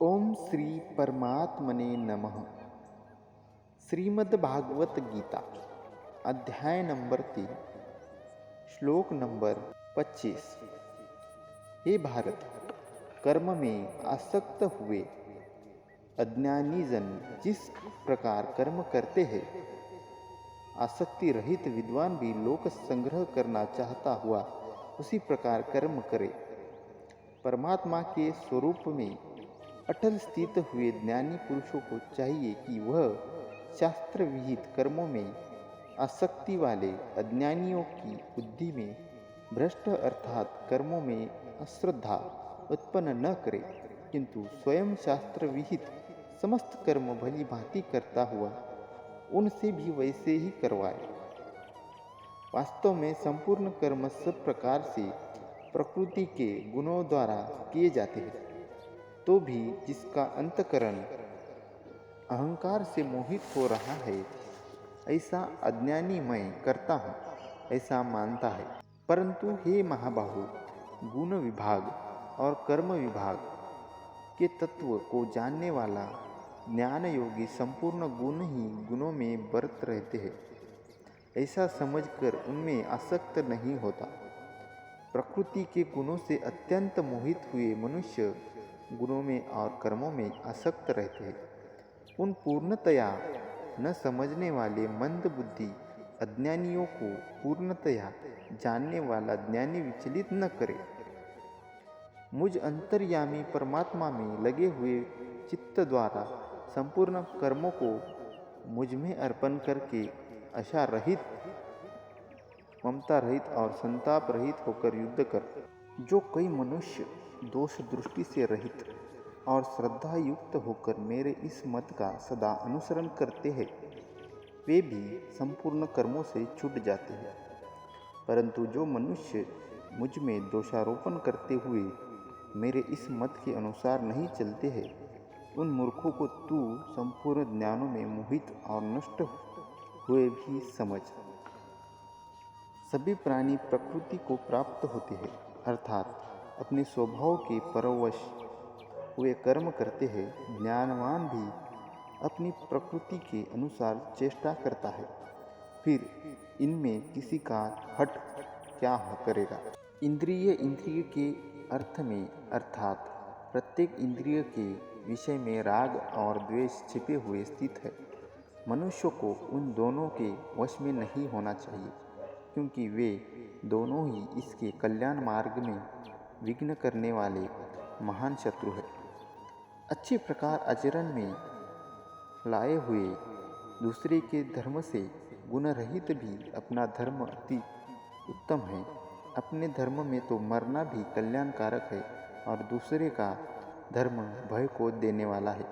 ओम श्री परमात्मने नमः। श्रीमद्भागवत गीता अध्याय नंबर 3 श्लोक नंबर 25। हे भारत, कर्म में आसक्त हुए अज्ञानी जन जिस प्रकार कर्म करते हैं, आसक्ति रहित विद्वान भी लोक संग्रह करना चाहता हुआ उसी प्रकार कर्म करे। परमात्मा के स्वरूप में अटल स्थित हुए ज्ञानी पुरुषों को चाहिए कि वह शास्त्र विहित कर्मों में आसक्ति वाले अज्ञानियों की बुद्धि में भ्रष्ट अर्थात कर्मों में अश्रद्धा उत्पन्न न करे, किंतु स्वयं शास्त्र विहित समस्त कर्म भली भांति करता हुआ उनसे भी वैसे ही करवाए। वास्तव में संपूर्ण कर्म सब प्रकार से प्रकृति के गुणों द्वारा किए जाते हैं, तो भी जिसका अंतकरण अहंकार से मोहित हो रहा है, ऐसा अज्ञानी मैं करता हूँ ऐसा मानता है। परंतु हे महाबाहु, गुण विभाग और कर्म विभाग के तत्व को जानने वाला ज्ञान योगी संपूर्ण गुण ही गुणों में बरत रहते हैं, ऐसा समझकर उनमें आसक्त नहीं होता। प्रकृति के गुणों से अत्यंत मोहित हुए मनुष्य गुणों में और कर्मों में आसक्त रहते हैं। उन पूर्णतया न समझने वाले मंद बुद्धि अज्ञानियों को पूर्णतया जानने वाला ज्ञानी विचलित न करे। मुझ अंतर्यामी परमात्मा में लगे हुए चित्त द्वारा संपूर्ण कर्मों को मुझ में अर्पण करके आशा रहित, ममता रहित और संताप रहित होकर युद्ध कर। जो कई मनुष्य दोष दृष्टि से रहित और श्रद्धा युक्त होकर मेरे इस मत का सदा अनुसरण करते हैं, वे भी संपूर्ण कर्मों से छूट जाते हैं। परंतु जो मनुष्य मुझ में दोषारोपण करते हुए मेरे इस मत के अनुसार नहीं चलते हैं, उन मूर्खों को तू संपूर्ण ज्ञानों में मोहित और नष्ट हुए भी समझ। सभी प्राणी प्रकृति को प्राप्त होते हैं, अर्थात अपने स्वभाव के परवश हुए कर्म करते हैं। ज्ञानवान भी अपनी प्रकृति के अनुसार चेष्टा करता है, फिर इनमें किसी का हट क्या करेगा। इंद्रिय के अर्थ में अर्थात प्रत्येक इंद्रिय के विषय में राग और द्वेष छिपे हुए स्थित है। मनुष्य को उन दोनों के वश में नहीं होना चाहिए, क्योंकि वे दोनों ही इसके कल्याण मार्ग में विघ्न करने वाले महान शत्रु हैं। अच्छे प्रकार आचरण में लाए हुए दूसरे के धर्म से गुण रहित भी अपना धर्म अति उत्तम है। अपने धर्म में तो मरना भी कल्याणकारक है और दूसरे का धर्म भय को देने वाला है।